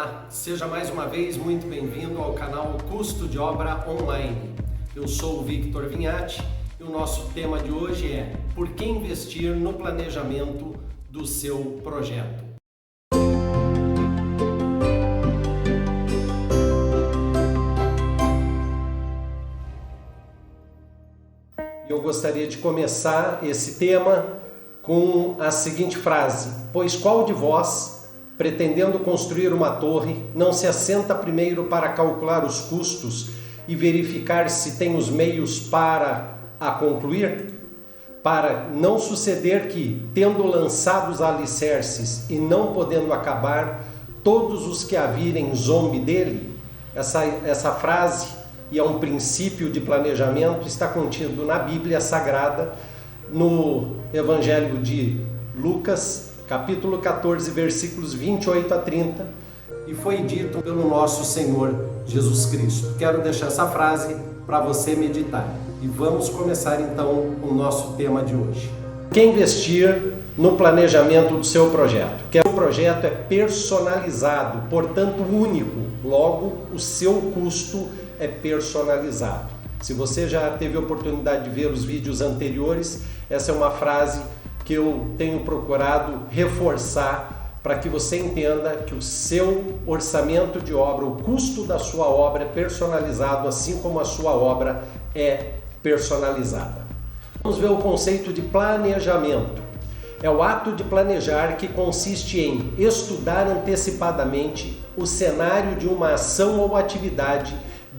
Olá, seja mais uma vez muito bem-vindo ao canal Custo de Obra Online. Eu sou o Victor Vignati e o nosso tema de hoje é por que investir no planejamento do seu projeto. Eu gostaria de começar esse tema com a seguinte frase: pois qual de vós, pretendendo construir uma torre, não se assenta primeiro para calcular os custos e verificar se tem os meios para a concluir? Para não suceder que, tendo lançado os alicerces e não podendo acabar, todos os que a virem zombe dele? Essa frase, e é um princípio de planejamento, está contido na Bíblia Sagrada, no Evangelho de Lucas, capítulo 14, versículos 28 a 30, e foi dito pelo nosso Senhor Jesus Cristo. Quero deixar essa frase para você meditar. E vamos começar então o nosso tema de hoje. Por que investir no planejamento do seu projeto? Que o projeto é personalizado, portanto único, logo o seu custo é personalizado. Se você já teve a oportunidade de ver os vídeos anteriores, essa é uma frase que eu tenho procurado reforçar para que você entenda que o seu orçamento de obra, o custo da sua obra é personalizado, assim como a sua obra é personalizada. Vamos ver o conceito de planejamento. É o ato de planejar que consiste em estudar antecipadamente o cenário de uma ação ou atividade,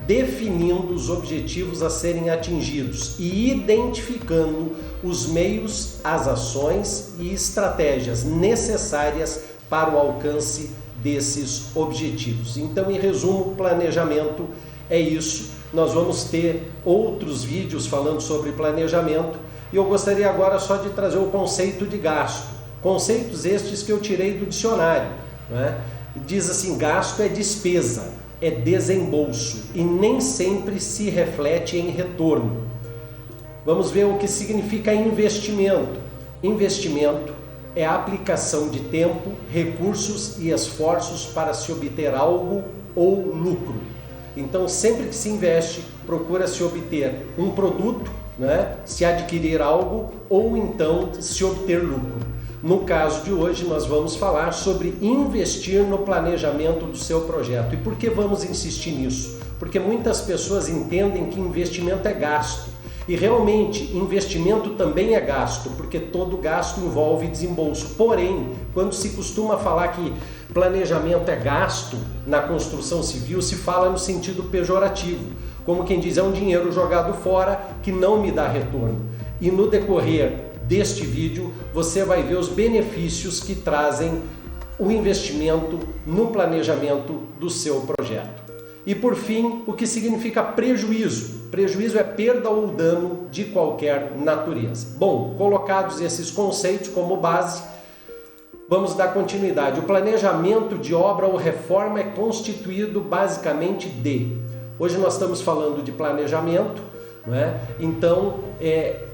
definindo os objetivos a serem atingidos e identificando os meios, as ações e estratégias necessárias para o alcance desses objetivos. Então, em resumo, planejamento é isso. Nós vamos ter outros vídeos falando sobre planejamento e eu gostaria agora só de trazer o conceito de gasto. Conceitos estes que eu tirei do dicionário, né? Diz assim: gasto é despesa, é desembolso e nem sempre se reflete em retorno. Vamos ver o que significa investimento. Investimento é a aplicação de tempo, recursos e esforços para se obter algo ou lucro. Então, sempre que se investe, procura-se obter um produto, né? Se adquirir algo ou então se obter lucro. No caso de hoje, nós vamos falar sobre investir no planejamento do seu projeto. E por que vamos insistir nisso? Porque muitas pessoas entendem que investimento é gasto. E realmente, investimento também é gasto, porque todo gasto envolve desembolso. Porém, quando se costuma falar que planejamento é gasto na construção civil, se fala no sentido pejorativo. Como quem diz, é um dinheiro jogado fora que não me dá retorno. E no decorrer deste vídeo, você vai ver os benefícios que trazem o investimento no planejamento do seu projeto. E por fim, o que significa prejuízo? Prejuízo é perda ou dano de qualquer natureza. Bom, colocados esses conceitos como base, vamos dar continuidade. O planejamento de obra ou reforma é constituído basicamente de... Hoje nós estamos falando de planejamento, né? Então,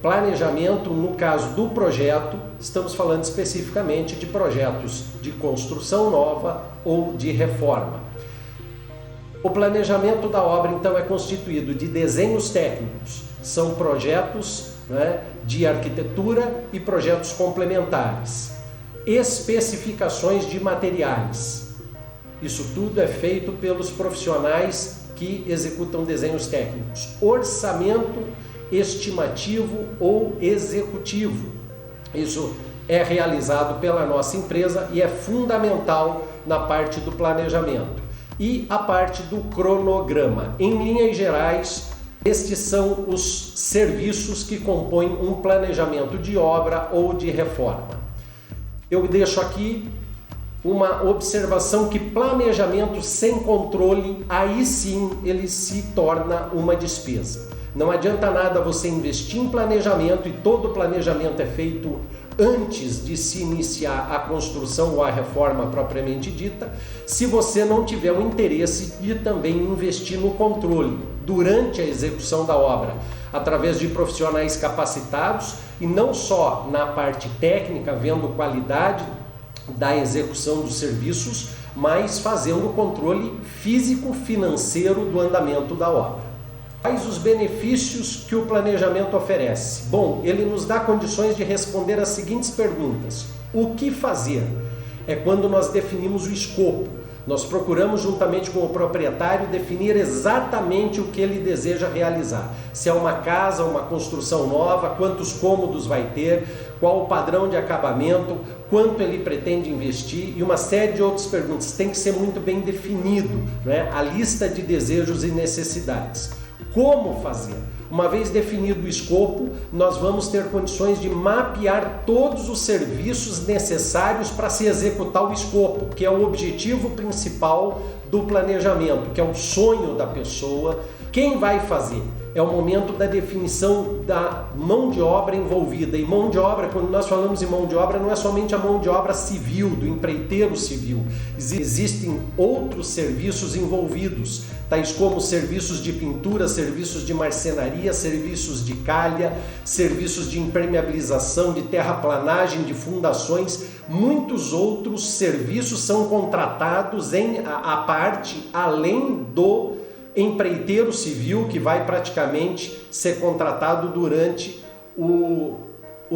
planejamento, no caso do projeto, estamos falando especificamente de projetos de construção nova ou de reforma. O planejamento da obra, então, é constituído de desenhos técnicos, são projetos, né, de arquitetura e projetos complementares, especificações de materiais. Isso tudo é feito pelos profissionais que executam desenhos técnicos. Orçamento estimativo ou executivo. Isso é realizado pela nossa empresa e é fundamental na parte do planejamento. E a parte do cronograma. Em linhas gerais, estes são os serviços que compõem um planejamento de obra ou de reforma. Eu deixo aqui uma observação que planejamento sem controle, aí sim ele se torna uma despesa. Não adianta nada você investir em planejamento e todo planejamento é feito antes de se iniciar a construção ou a reforma propriamente dita, se você não tiver o interesse de também investir no controle durante a execução da obra, através de profissionais capacitados e não só na parte técnica, vendo qualidade da execução dos serviços, mas fazendo o controle físico-financeiro do andamento da obra. Quais os benefícios que o planejamento oferece? Bom, ele nos dá condições de responder as seguintes perguntas. O que fazer? É quando nós definimos o escopo. Nós procuramos, juntamente com o proprietário, definir exatamente o que ele deseja realizar. Se é uma casa, uma construção nova, quantos cômodos vai ter, qual o padrão de acabamento, quanto ele pretende investir e uma série de outras perguntas. Tem que ser muito bem definido, né? A lista de desejos e necessidades. Como fazer? Uma vez definido o escopo, nós vamos ter condições de mapear todos os serviços necessários para se executar o escopo, que é o objetivo principal do planejamento, que é o sonho da pessoa. Quem vai fazer? É o momento da definição da mão de obra envolvida. E mão de obra, quando nós falamos em mão de obra, não é somente a mão de obra civil, do empreiteiro civil. Existem outros serviços envolvidos, tais como serviços de pintura, serviços de marcenaria, serviços de calha, serviços de impermeabilização, de terraplanagem, de fundações. Muitos outros serviços são contratados à parte, além do empreiteiro civil, que vai praticamente ser contratado durante o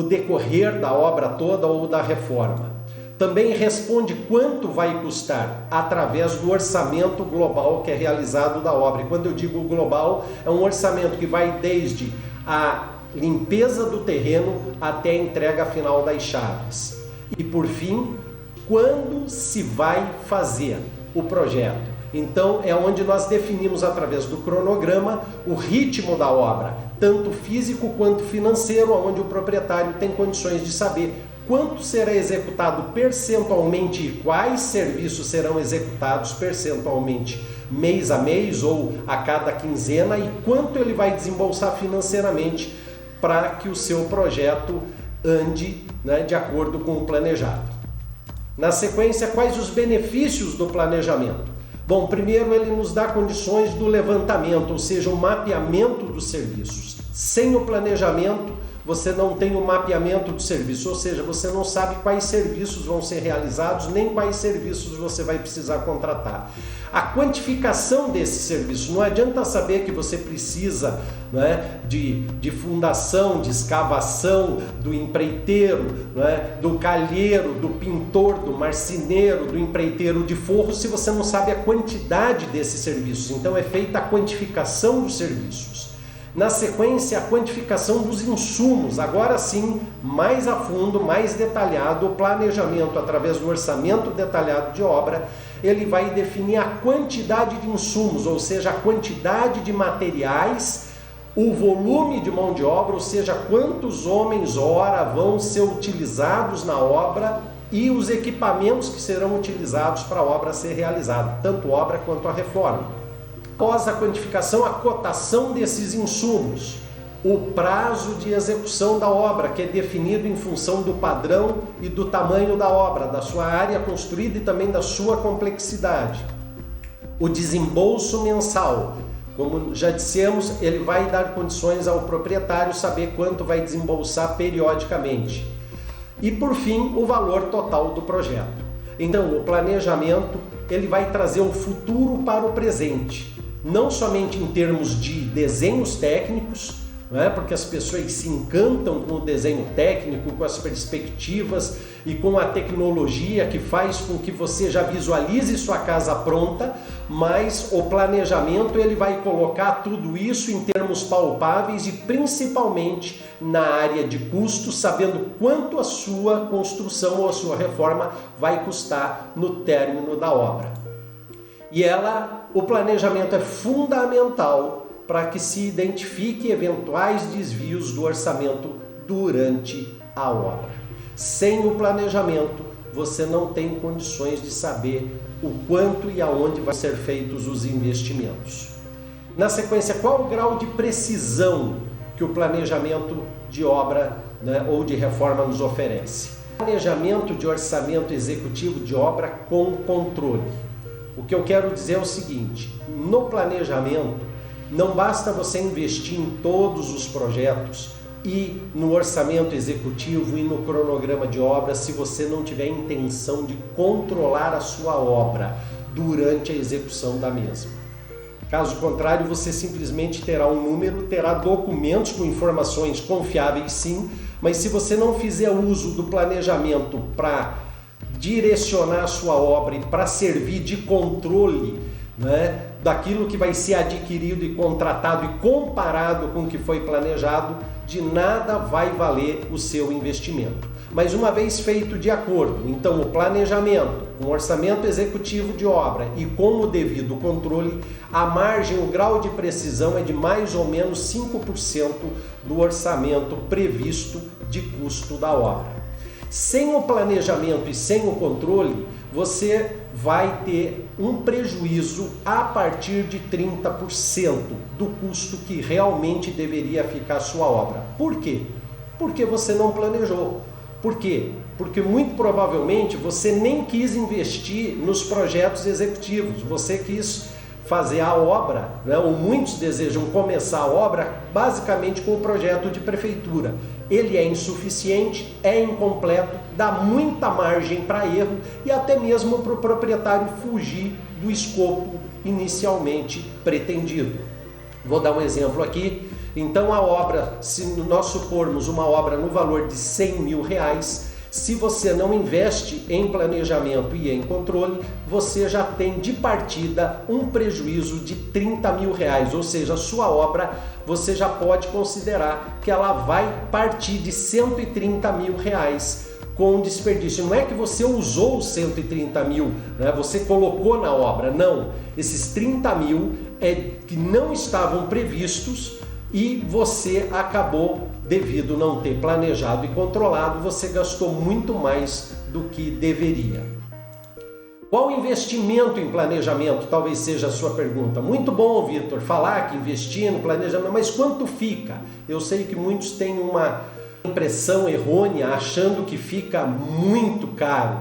decorrer da obra toda ou da reforma. Também responde quanto vai custar através do orçamento global que é realizado da obra. E quando eu digo global, é um orçamento que vai desde a limpeza do terreno até a entrega final das chaves. E por fim, quando se vai fazer o projeto. Então é onde nós definimos através do cronograma o ritmo da obra, tanto físico quanto financeiro, onde o proprietário tem condições de saber quanto será executado percentualmente e quais serviços serão executados percentualmente mês a mês ou a cada quinzena e quanto ele vai desembolsar financeiramente para que o seu projeto ande, né, de acordo com o planejado. Na sequência, quais os benefícios do planejamento? Bom, primeiro ele nos dá condições do levantamento, ou seja, o mapeamento dos serviços. Sem o planejamento, você não tem o mapeamento do serviço, ou seja, você não sabe quais serviços vão ser realizados, nem quais serviços você vai precisar contratar. A quantificação desses serviços, não adianta saber que você precisa, né, de fundação, de escavação, do empreiteiro, né, do calheiro, do pintor, do marceneiro, do empreiteiro de forro, se você não sabe a quantidade desses serviços. Então é feita a quantificação dos serviços. Na sequência, a quantificação dos insumos, agora sim, mais a fundo, mais detalhado, o planejamento através do orçamento detalhado de obra, ele vai definir a quantidade de insumos, ou seja, a quantidade de materiais, o volume de mão de obra, ou seja, quantos homens-hora vão ser utilizados na obra e os equipamentos que serão utilizados para a obra ser realizada, tanto obra quanto a reforma. Após a quantificação, a cotação desses insumos, o prazo de execução da obra, que é definido em função do padrão e do tamanho da obra, da sua área construída e também da sua complexidade. O desembolso mensal, como já dissemos, ele vai dar condições ao proprietário saber quanto vai desembolsar periodicamente. E por fim, o valor total do projeto. Então, o planejamento, ele vai trazer o futuro para o presente. Não somente em termos de desenhos técnicos, né, porque as pessoas se encantam com o desenho técnico, com as perspectivas e com a tecnologia que faz com que você já visualize sua casa pronta, mas o planejamento ele vai colocar tudo isso em termos palpáveis e principalmente na área de custo, sabendo quanto a sua construção ou a sua reforma vai custar no término da obra. E o planejamento é fundamental para que se identifique eventuais desvios do orçamento durante a obra. Sem o planejamento, você não tem condições de saber o quanto e aonde vão ser feitos os investimentos. Na sequência, qual o grau de precisão que o planejamento de obra, né, ou de reforma nos oferece? Planejamento de orçamento executivo de obra com controle. O que eu quero dizer é o seguinte: no planejamento, não basta você investir em todos os projetos e no orçamento executivo e no cronograma de obra se você não tiver intenção de controlar a sua obra durante a execução da mesma. Caso contrário, você simplesmente terá um número, terá documentos com informações confiáveis sim, mas se você não fizer uso do planejamento para direcionar a sua obra e para servir de controle, né, daquilo que vai ser adquirido e contratado e comparado com o que foi planejado, de nada vai valer o seu investimento. Mas uma vez feito de acordo, então o planejamento, com o orçamento executivo de obra e com o devido controle, a margem, o grau de precisão é de mais ou menos 5% do orçamento previsto de custo da obra. Sem o planejamento e sem o controle, você vai ter um prejuízo a partir de 30% do custo que realmente deveria ficar a sua obra. Por quê? Porque você não planejou. Por quê? Porque muito provavelmente você nem quis investir nos projetos executivos, você quis fazer a obra, né? Ou muitos desejam começar a obra basicamente com o projeto de prefeitura. Ele é insuficiente, é incompleto, dá muita margem para erro e até mesmo para o proprietário fugir do escopo inicialmente pretendido. Vou dar um exemplo aqui. Então a obra, se nós supormos uma obra no valor de R$100 mil, se você não investe em planejamento e em controle, você já tem de partida um prejuízo de R$30 mil, ou seja, a sua obra você já pode considerar que ela vai partir de R$130 mil com desperdício. Não é que você usou os 130 mil, né? Você colocou na obra, não. Esses 30 mil é que não estavam previstos e você acabou, devido não ter planejado e controlado, você gastou muito mais do que deveria. Qual investimento em planejamento? Talvez seja a sua pergunta. Muito bom, Vitor, falar que investir no planejamento, mas quanto fica? Eu sei que muitos têm uma impressão errônea achando que fica muito caro,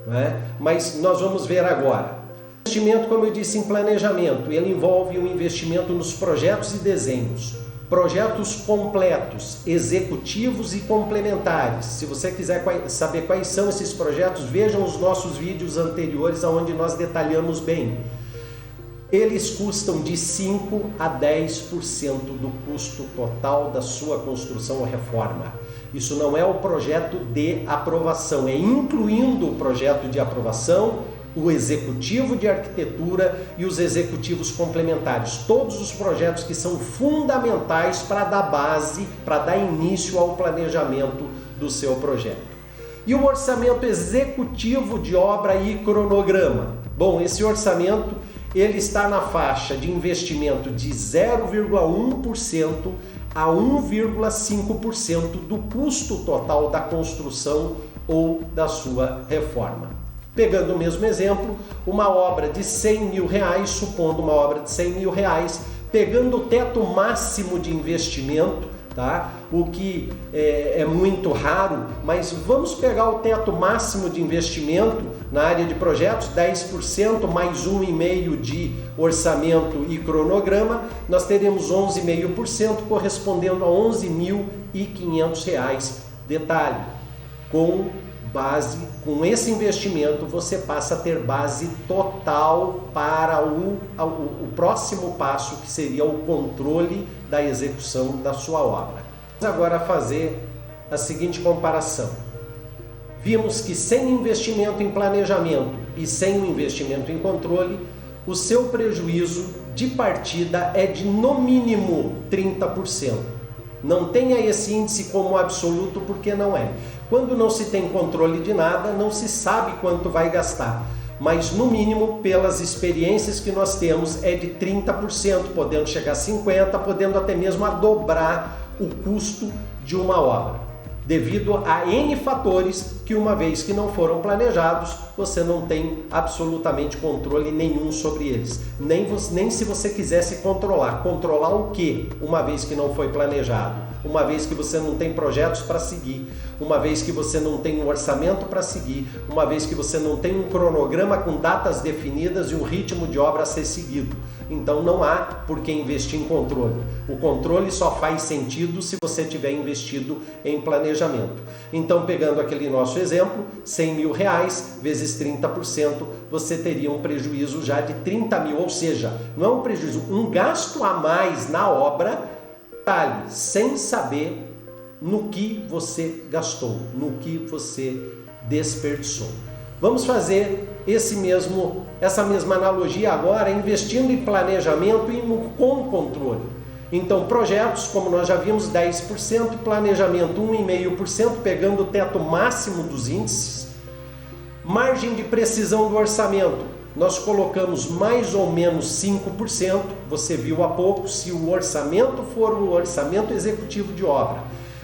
né? Mas nós vamos ver agora. O investimento, como eu disse, em planejamento, ele envolve um investimento nos projetos e desenhos. Projetos completos, executivos e complementares. Se você quiser saber quais são esses projetos, vejam os nossos vídeos anteriores onde nós detalhamos bem. Eles custam de 5% a 10% do custo total da sua construção ou reforma. Isso não é o projeto de aprovação, é incluindo o projeto de aprovação, o executivo de arquitetura e os executivos complementares. Todos os projetos que são fundamentais para dar base, para dar início ao planejamento do seu projeto. E o orçamento executivo de obra e cronograma? Bom, esse orçamento ele está na faixa de investimento de 0,1% a 1,5% do custo total da construção ou da sua reforma. Pegando o mesmo exemplo, uma obra de R$100 mil, supondo uma obra de R$100 mil, pegando o teto máximo de investimento, tá? O que é muito raro, mas vamos pegar o teto máximo de investimento na área de projetos, 10% mais 1,5% de orçamento e cronograma, nós teremos 11,5% correspondendo a R$11.500. Detalhe, com esse investimento você passa a ter base total para o próximo passo, que seria o controle da execução da sua obra. Vamos agora fazer a seguinte comparação. Vimos que sem investimento em planejamento e sem o investimento em controle, o seu prejuízo de partida é de no mínimo 30%. Não tenha esse índice como absoluto, porque não é. Quando não se tem controle de nada, não se sabe quanto vai gastar. Mas no mínimo, pelas experiências que nós temos, é de 30%, podendo chegar a 50%, podendo até mesmo a dobrar o custo de uma obra, devido a N fatores que que uma vez que não foram planejados, você não tem absolutamente controle nenhum sobre eles. Nem se você quisesse controlar. Controlar o quê? Uma vez que não foi planejado, uma vez que você não tem projetos para seguir, uma vez que você não tem um orçamento para seguir, uma vez que você não tem um cronograma com datas definidas e um ritmo de obra a ser seguido. Então não há por que investir em controle. O controle só faz sentido se você tiver investido em planejamento. Então, pegando aquele nosso exemplo, 100 mil reais vezes 30%, você teria um prejuízo já de 30 mil, ou seja, não é um prejuízo, um gasto a mais na obra, tá, sem saber no que você gastou, no que você desperdiçou. Vamos fazer essa mesma analogia agora, investindo em planejamento e com controle. Então, projetos, como nós já vimos, 10%, planejamento 1,5%, pegando o teto máximo dos índices. Margem de precisão do orçamento, nós colocamos mais ou menos 5%, você viu há pouco, se o orçamento for o orçamento executivo de obra,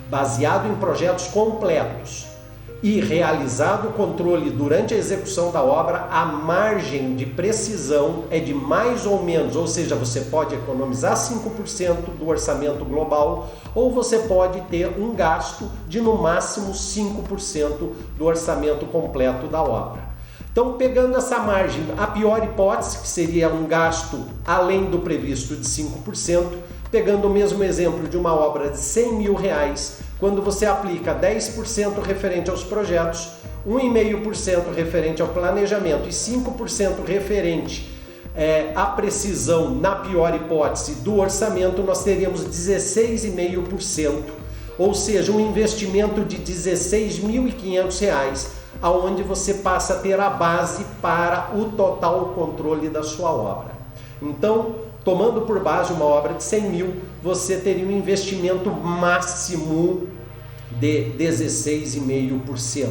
baseado em projetos completos, e realizado o controle durante a execução da obra, a margem de precisão é de mais ou menos, ou seja, você pode economizar 5% do orçamento global, ou você pode ter um gasto de no máximo 5% do orçamento completo da obra. Então, pegando essa margem, a pior hipótese, que seria um gasto além do previsto de 5%, pegando o mesmo exemplo de uma obra de 100 mil reais, quando você aplica 10% referente aos projetos, 1,5% referente ao planejamento e 5% referente à precisão, na pior hipótese, do orçamento, nós teríamos 16,5%, ou seja, um investimento de R$ 16.500, aonde você passa a ter a base para o total controle da sua obra. Então, tomando por base uma obra de 100 mil, você teria um investimento máximo de 16,5%.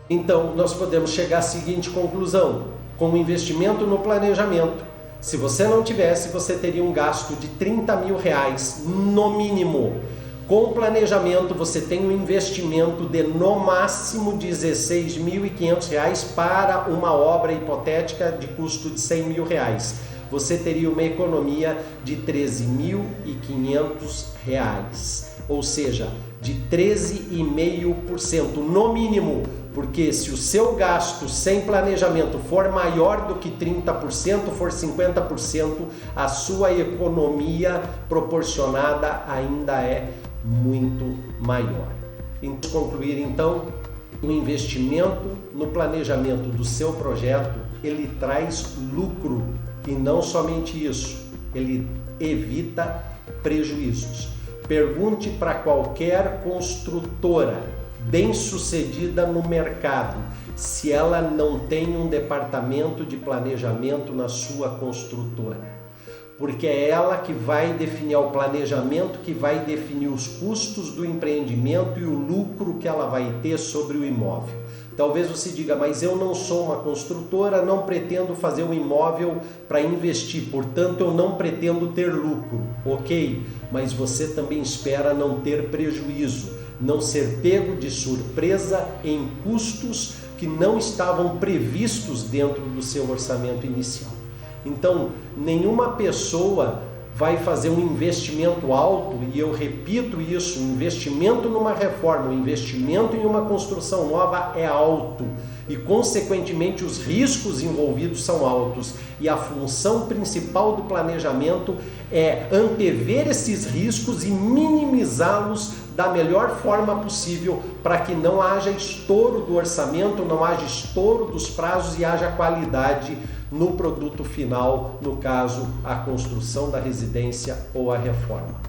Então, nós podemos chegar à seguinte conclusão: com o investimento no planejamento, se você não tivesse, você teria um gasto de 30 mil reais no mínimo. Com o planejamento, você tem um investimento de no máximo R$ 16.500 para uma obra hipotética de custo de 100 mil reais. Você teria uma economia de R$ 13.500, ou seja, de 13,5% no mínimo, porque se o seu gasto sem planejamento for maior do que 30%, for 50%, a sua economia proporcionada ainda é muito maior. Em concluir, então, o investimento no planejamento do seu projeto, ele traz lucro. E não somente isso, ele evita prejuízos. Pergunte para qualquer construtora bem-sucedida no mercado se ela não tem um departamento de planejamento na sua construtora. Porque é ela que vai definir o planejamento, que vai definir os custos do empreendimento e o lucro que ela vai ter sobre o imóvel. Talvez você diga, mas eu não sou uma construtora, não pretendo fazer um imóvel para investir, portanto eu não pretendo ter lucro. Ok, mas você também espera não ter prejuízo, não ser pego de surpresa em custos que não estavam previstos dentro do seu orçamento inicial. Então, nenhuma pessoa vai fazer um investimento alto, e eu repito isso, um investimento numa reforma, um investimento em uma construção nova é alto e, consequentemente, os riscos envolvidos são altos. E a função principal do planejamento é antever esses riscos e minimizá-los da melhor forma possível para que não haja estouro do orçamento, não haja estouro dos prazos e haja qualidade no produto final, no caso, a construção da residência ou a reforma.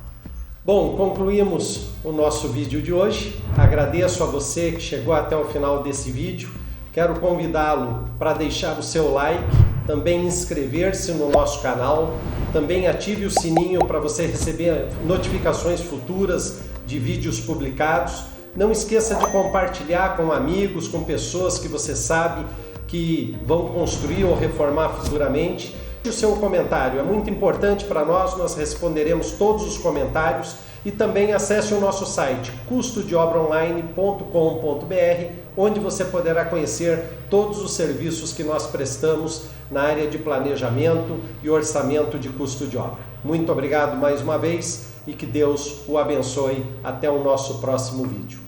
Bom, concluímos o nosso vídeo de hoje. Agradeço a você que chegou até o final desse vídeo. Quero convidá-lo para deixar o seu like, também inscrever-se no nosso canal, também ative o sininho para você receber notificações futuras de vídeos publicados. Não esqueça de compartilhar com amigos, com pessoas que você sabe que vão construir ou reformar futuramente. o seu comentário, é muito importante para nós responderemos todos os comentários e também acesse o nosso site custodeobraonline.com.br, onde você poderá conhecer todos os serviços que nós prestamos na área de planejamento e orçamento de custo de obra. Muito obrigado mais uma vez e que Deus o abençoe. Até o nosso próximo vídeo.